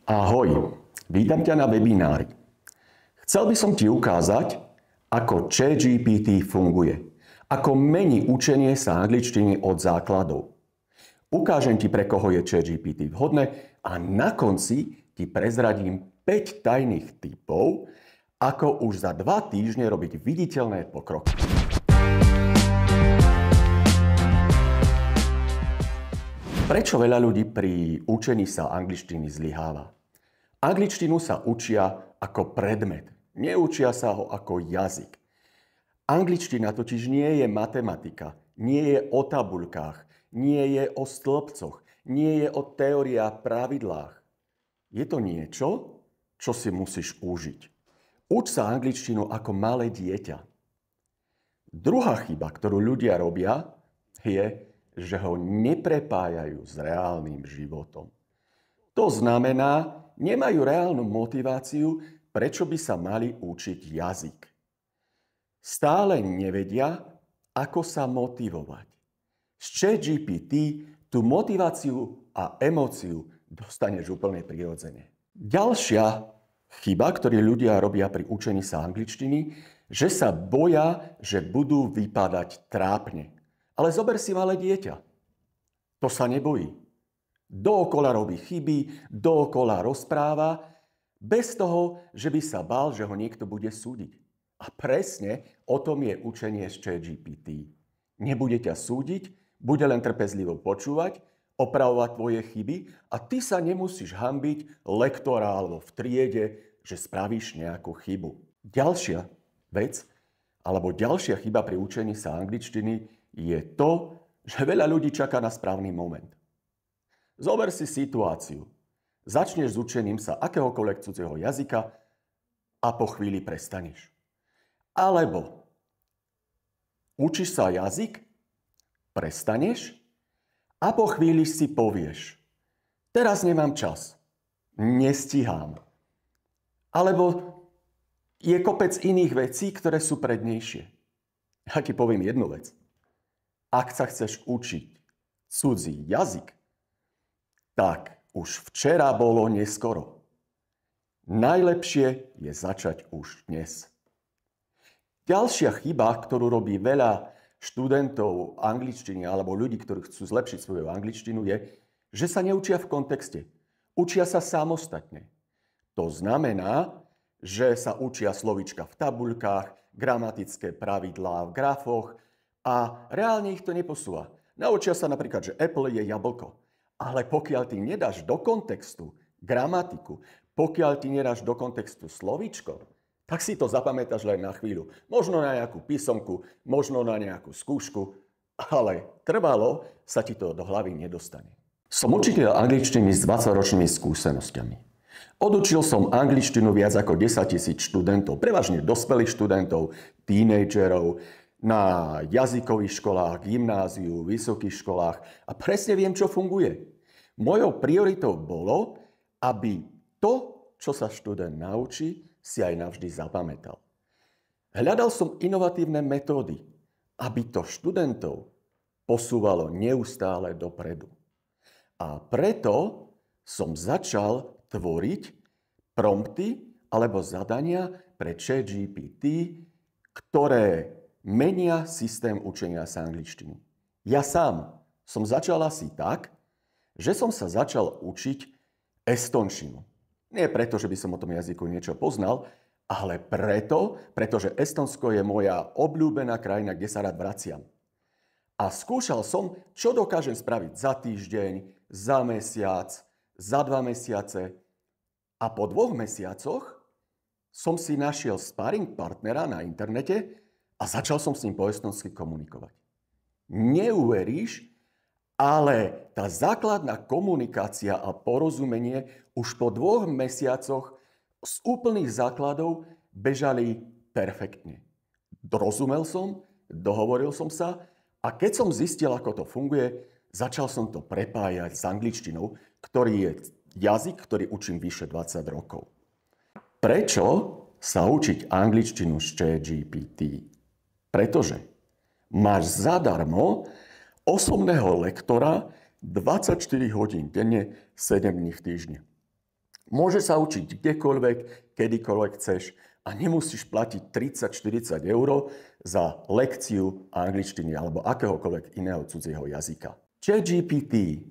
Ahoj, vítam ťa na webinári. Chcel by som ti ukázať, ako ChatGPT funguje. Ako mení učenie sa angličtiny od základov. Ukážem ti, pre koho je ChatGPT vhodné a na konci ti prezradím 5 tajných tipov, ako už za 2 týždne robiť viditeľné pokroky. Prečo veľa ľudí pri učení sa angličtiny zlyháva? Angličtinu sa učia ako predmet, neučia sa ho ako jazyk. Angličtina totiž nie je matematika, nie je o tabuľkách, nie je o stĺpcoch, nie je o teórii a pravidlách. Je to niečo, čo si musíš užiť. Uč sa angličtinu ako malé dieťa. Druhá chyba, ktorú ľudia robia, je, že ho neprepájajú s reálnym životom. To znamená, nemajú reálnu motiváciu, prečo by sa mali učiť jazyk. Stále nevedia, ako sa motivovať. Z ChatGPT tú motiváciu a emóciu dostaneš úplne prirodzene. Ďalšia chyba, ktorú ľudia robia pri učení sa angličtiny, že sa boja, že budú vypadať trápne. Ale zober si malé dieťa. To sa nebojí. Dookola robí chyby, dookola rozpráva, bez toho, že by sa bál, že ho niekto bude súdiť. A presne o tom je učenie z ChatGPT. Nebude ťa súdiť, bude len trpezlivo počúvať, opravovať tvoje chyby a ty sa nemusíš hanbiť lektora alebo v triede, že spravíš nejakú chybu. Ďalšia vec, alebo ďalšia chyba pri učení sa angličtiny je to, že veľa ľudí čaká na správny moment. Zober si situáciu. Začneš s učením sa akéhokoľvek cudzieho jazyka a po chvíli prestaneš. Alebo učíš sa jazyk, prestaneš a po chvíli si povieš: teraz nemám čas, nestíham. Alebo je kopec iných vecí, ktoré sú prednejšie. Ja ti poviem jednu vec. Ak sa chceš učiť cudzí jazyk, tak už včera bolo neskoro. Najlepšie je začať už dnes. Ďalšia chyba, ktorú robí veľa študentov angličtiny alebo ľudí, ktorí chcú zlepšiť svoju angličtinu, je, že sa neučia v kontexte. Učia sa samostatne. To znamená, že sa učia slovíčka v tabuľkách, gramatické pravidlá v grafoch a reálne ich to neposúva. Naučia sa napríklad, že Apple je jablko. Ale pokiaľ ty nedáš do kontextu gramatiku, pokiaľ ty nedáš do kontextu slovíčko, tak si to zapamätáš len na chvíľu. Možno na nejakú písomku, možno na nejakú skúšku, ale trvalo sa ti to do hlavy nedostane. Som učiteľ angličtiny s 20-ročnými skúsenosťami. Odučil som angličtinu viac ako 10 000 študentov, prevažne dospelých študentov, tínedžerov, na jazykových školách, gymnáziu, vysokých školách a presne viem, čo funguje. Mojou prioritou bolo, aby to, čo sa študent naučí, si aj navždy zapamätal. Hľadal som inovatívne metódy, aby to študentov posúvalo neustále dopredu. A preto som začal tvoriť prompty alebo zadania pre ChatGPT, ktoré menia systém učenia sa angličtiny. Ja sám som začal asi tak, že som sa začal učiť estončinu. Nie preto, že by som o tom jazyku niečo poznal, ale pretože Estonsko je moja obľúbená krajina, kde sa rád vraciam. A skúšal som, čo dokážem spraviť za týždeň, za mesiac, za 2 mesiace. A po 2 mesiacoch som si našiel sparring partnera na internete a začal som s ním po estonsky komunikovať. Neuveríš, ale tá základná komunikácia a porozumenie už po 2 mesiacoch z úplných základov bežali perfektne. Dorozumel som, dohovoril som sa a keď som zistil, ako to funguje, začal som to prepájať s angličtinou, ktorý je jazyk, ktorý učím vyše 20 rokov. Prečo sa učiť angličtinu z ChatGPT? Pretože máš zadarmo osobného lektora 24 hodín denne, 7 dní v týždni. Môže sa učiť kdekoľvek, kedykoľvek chceš a nemusíš platiť 30-40 eur za lekciu angličtiny alebo akéhokoľvek iného cudzieho jazyka. ChatGPT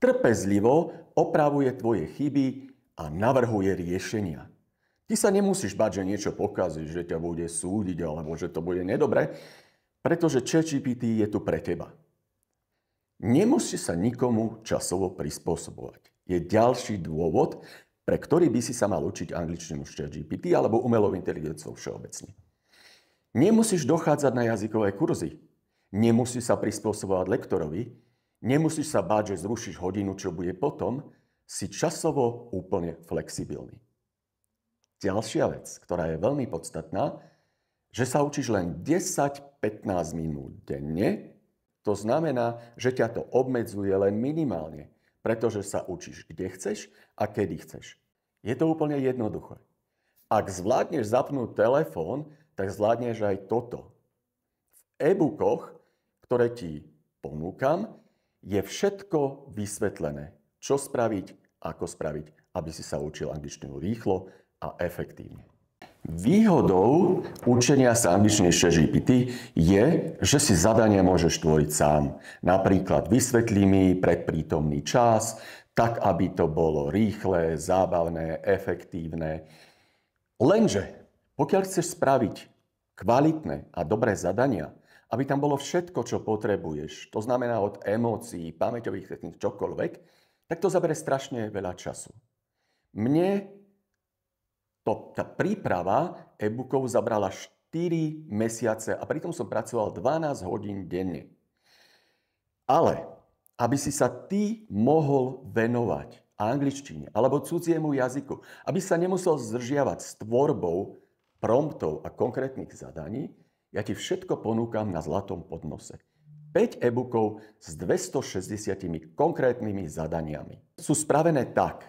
trpezlivo opravuje tvoje chyby a navrhuje riešenia. Ty sa nemusíš bať, že niečo pokazí, že ťa bude súdiť alebo že to bude nedobre, pretože ChatGPT je tu pre teba. Nemusíš sa nikomu časovo prispôsobovať. Je ďalší dôvod, pre ktorý by si sa mal učiť angličtinu z ChatGPT alebo umelou inteligenciou všeobecne. Nemusíš dochádzať na jazykové kurzy. Nemusíš sa prispôsobovať lektorovi. Nemusíš sa báť, že zrušíš hodinu, čo bude potom. Si časovo úplne flexibilný. Ďalšia vec, ktorá je veľmi podstatná, že sa učíš len 10-15 minút denne. To znamená, že ťa to obmedzuje len minimálne, pretože sa učíš kde chceš a kedy chceš. Je to úplne jednoduché. Ak zvládneš zapnúť telefón, tak zvládneš aj toto. V e-bookoch, ktoré ti ponúkam, je všetko vysvetlené. Čo spraviť, ako spraviť, aby si sa učil angličtinu rýchlo a efektívne. Výhodou učenia sa angličtiny z ChatGPT je, že si zadania môžeš tvoriť sám. Napríklad vysvetlí mi predprítomný čas, tak aby to bolo rýchle, zábavné, efektívne. Lenže pokiaľ chceš spraviť kvalitné a dobré zadania, aby tam bolo všetko, čo potrebuješ, to znamená od emócií, pamäťových techník, čokoľvek, tak to zabere strašne veľa času. Mne tá príprava e-bookov zabrala 4 mesiace a pritom som pracoval 12 hodín denne. Ale aby si sa ty mohol venovať angličtine alebo cudziemu jazyku, aby sa nemusel zdržiavať s tvorbou promptov a konkrétnych zadaní, ja ti všetko ponúkam na zlatom podnose. 5 e-bookov s 260 konkrétnymi zadaniami. Sú spravené tak,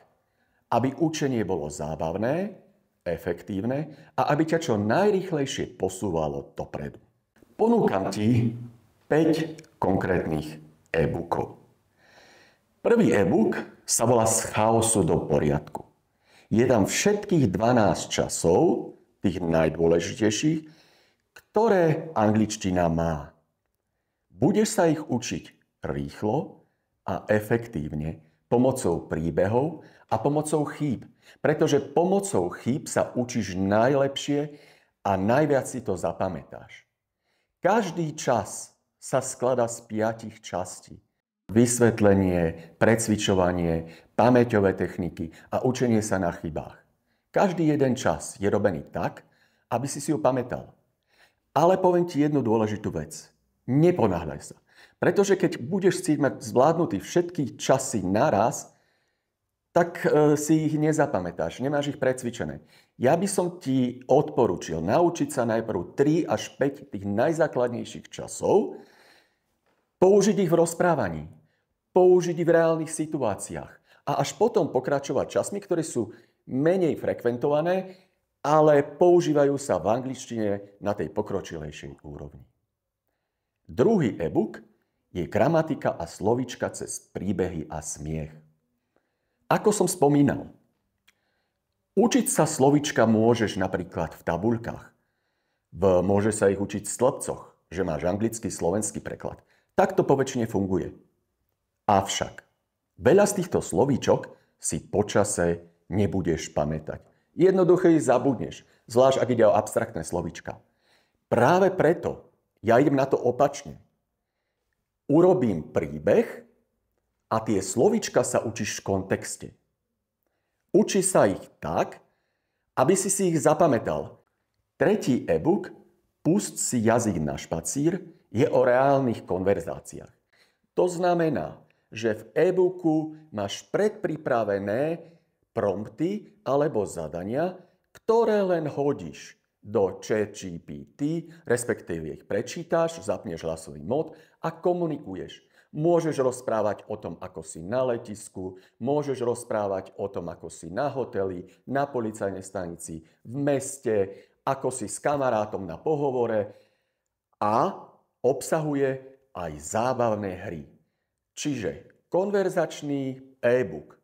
aby učenie bolo zábavné, efektívne a aby ťa čo najrýchlejšie posúvalo dopredu. Ponúkam ti 5 konkrétnych e-bookov. Prvý e-book sa volá Z chaosu do poriadku. Je tam všetkých 12 časov, tých najdôležitejších, ktoré angličtina má. Budeš sa ich učiť rýchlo a efektívne pomocou príbehov a pomocou chýb. Pretože pomocou chýb sa učíš najlepšie a najviac si to zapamätáš. Každý čas sa skladá z 5 častí. Vysvetlenie, precvičovanie, pamäťové techniky a učenie sa na chybách. Každý jeden čas je robený tak, aby si ho pamätal. Ale poviem ti jednu dôležitú vec. Neponáhľaj sa. Pretože keď budeš chcieť mať zvládnutý všetky časy naraz, tak si ich nezapamätáš, nemáš ich precvičené. Ja by som ti odporučil naučiť sa najprv 3 až 5 tých najzákladnejších časov, použiť ich v rozprávaní, použiť ich v reálnych situáciách a až potom pokračovať časmi, ktoré sú menej frekventované, ale používajú sa v angličtine na tej pokročilejšej úrovni. Druhý e-book je Gramatika a slovíčka cez príbehy a smiech. Ako som spomínal, učiť sa slovíčka môžeš napríklad v tabuľkách. Môže sa ich učiť v stĺpcoch, že máš anglický, slovenský preklad. Tak to poväčšine funguje. Avšak veľa z týchto slovíčok si počase nebudeš pamätať. Jednoducho ich zabudneš, zvlášť ak ide o abstraktné slovíčka. Práve preto ja idem na to opačne. Urobím príbeh a tie slovíčka sa učíš v kontexte. Uči sa ich tak, aby si ich zapamätal. Tretí e-book, Pusť si jazyk na špacír, je o reálnych konverzáciách. To znamená, že v e-booku máš predpripravené prompty alebo zadania, ktoré len hodíš do ChatGPT, respektíve ich prečítaš, zapneš hlasový mód a komunikuješ. Môžeš rozprávať o tom, ako si na letisku, môžeš rozprávať o tom, ako si na hoteli, na policajnej stanici, v meste, ako si s kamarátom na pohovore a obsahuje aj zábavné hry. Čiže konverzačný e-book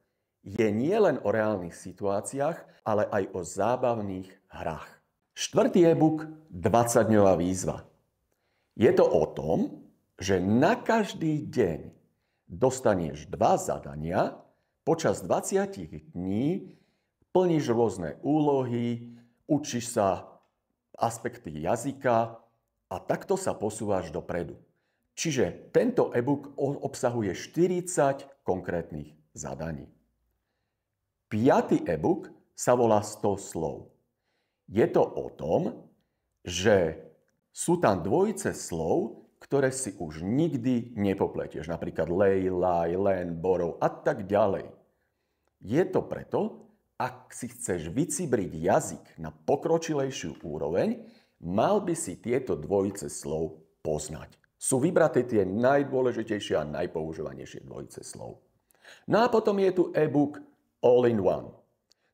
je nielen o reálnych situáciách, ale aj o zábavných hrách. 4. e-book 20-dňová výzva. Je to o tom, že na každý deň dostaneš 2 zadania, počas 20 dní plníš rôzne úlohy, učíš sa aspekty jazyka a takto sa posúvaš dopredu. Čiže tento e-book obsahuje 40 konkrétnych zadaní. 5. e-book sa volá 100 slov. Je to o tom, že sú tam dvojice slov, ktoré si už nikdy nepopletieš. Napríklad lay, lie, len, borrow a tak ďalej. Je to preto, ak si chceš vycibriť jazyk na pokročilejšiu úroveň, mal by si tieto dvojice slov poznať. Sú vybraté tie najdôležitejšie a najpoužívanejšie dvojice slov. No a potom je tu e-book All-in-One.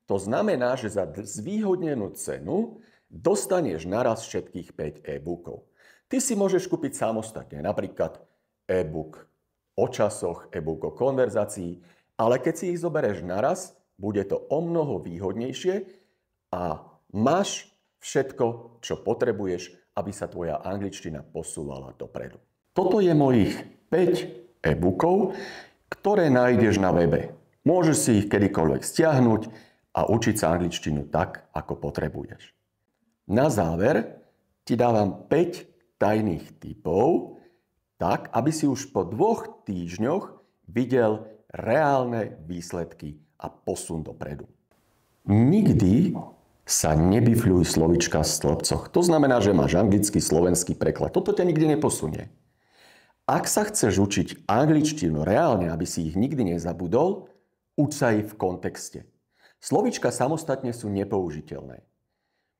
To znamená, že za zvýhodnenú cenu dostaneš naraz všetkých 5 e-bookov. Ty si môžeš kúpiť samostatne, napríklad e-book o časoch, e-book o konverzácii, ale keď si ich zoberieš naraz, bude to omnoho výhodnejšie a máš všetko, čo potrebuješ, aby sa tvoja angličtina posúvala dopredu. Toto je mojich 5 e-bookov, ktoré nájdeš na webe. Môžeš si ich kedykoľvek stiahnuť a učiť sa angličtinu tak, ako potrebuješ. Na záver ti dávam 5 tajných tipov, tak, aby si už po 2 týždňoch videl reálne výsledky a posun dopredu. Nikdy sa nebifľuj slovíčka v stĺpcoch. To znamená, že máš anglický, slovenský preklad. Toto ťa nikdy neposunie. Ak sa chceš učiť angličtinu reálne, aby si ich nikdy nezabudol, uč sa ich v kontexte. Slovíčka samostatne sú nepoužiteľné.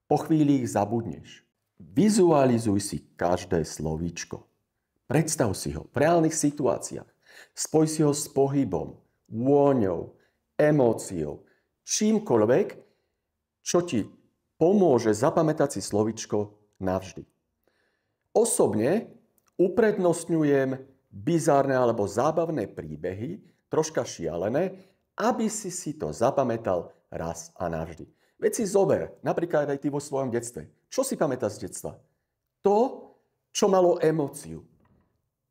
Po chvíli ich zabudneš. Vizualizuj si každé slovíčko. Predstav si ho v reálnych situáciách. Spoj si ho s pohybom, vôňou, emóciou, čímkoľvek, čo ti pomôže zapamätať si slovíčko navždy. Osobne uprednostňujem bizárne alebo zábavné príbehy, troška šialené, aby si to zapamätal raz a navždy. Veď si zober, napríklad aj ty vo svojom detstve. Čo si pamätáš z detstva? To, čo malo emóciu.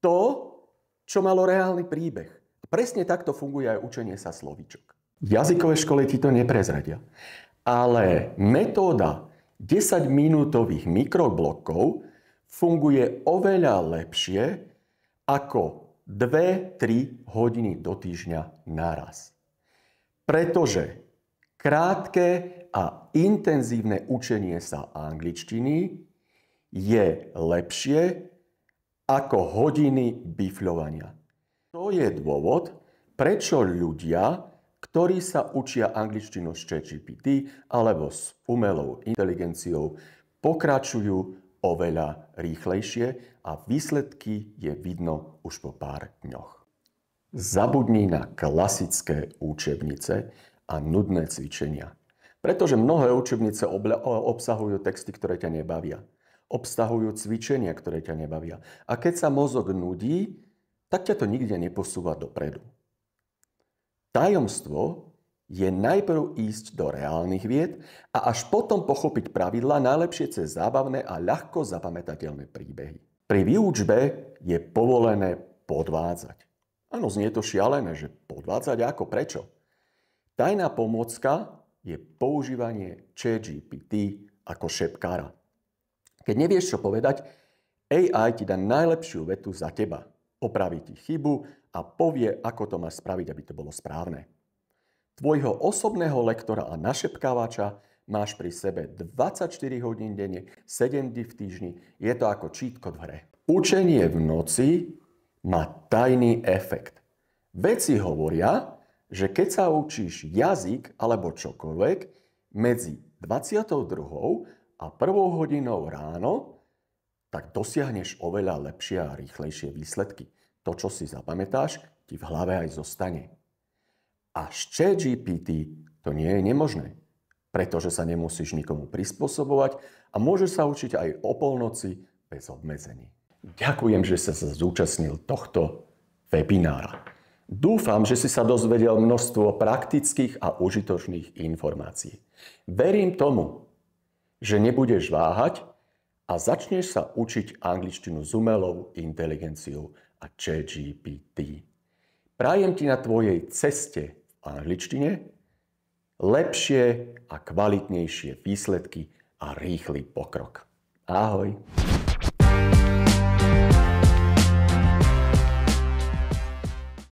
To, čo malo reálny príbeh. A presne takto funguje aj učenie sa slovíčok. Jazykové školy ti to neprezradia. Ale metóda 10-minútových mikroblokov funguje oveľa lepšie ako 2-3 hodiny do týždňa naraz. Pretože krátke a intenzívne učenie sa angličtiny je lepšie ako hodiny bifľovania. To je dôvod, prečo ľudia, ktorí sa učia angličtinu z ChatGPT alebo s umelou inteligenciou, pokračujú oveľa rýchlejšie a výsledky je vidno už po pár dňoch. Zabudni na klasické učebnice a nudné cvičenia. Pretože mnohé učebnice obsahujú texty, ktoré ťa nebavia. Obsahujú cvičenia, ktoré ťa nebavia. A keď sa mozog nudí, tak ťa to nikde neposúva dopredu. Tajomstvo je najprv ísť do reálnych vied a až potom pochopiť pravidlá, najlepšie cez zábavné a ľahko zapamätateľné príbehy. Pri výučbe je povolené podvádzať. Áno, znie to šialené, že podvádzať ako prečo? Tajná pomôcka je používanie ChatGPT ako šepkára. Keď nevieš, čo povedať, AI ti dá najlepšiu vetu za teba. Opraví ti chybu a povie, ako to máš spraviť, aby to bolo správne. Tvojho osobného lektora a našepkávača máš pri sebe 24 hodín denne, 7 dní v týždni. Je to ako cheat code v hre. Učenie v noci má tajný efekt. Vedci hovoria, že keď sa učíš jazyk alebo čokoľvek medzi 22. a 1. hodinou ráno, tak dosiahneš oveľa lepšie a rýchlejšie výsledky. To, čo si zapamätáš, ti v hlave aj zostane. A s ChatGPT to nie je nemožné, pretože sa nemusíš nikomu prispôsobovať a môžeš sa učiť aj o polnoci bez obmedzení. Ďakujem, že sa zúčastnil tohto webinára. Dúfam, že si sa dozvedel množstvo praktických a užitočných informácií. Verím tomu, že nebudeš váhať a začneš sa učiť angličtinu s umelou inteligenciou a ChatGPT. Prajem ti na tvojej ceste v angličtine lepšie a kvalitnejšie výsledky a rýchly pokrok. Ahoj!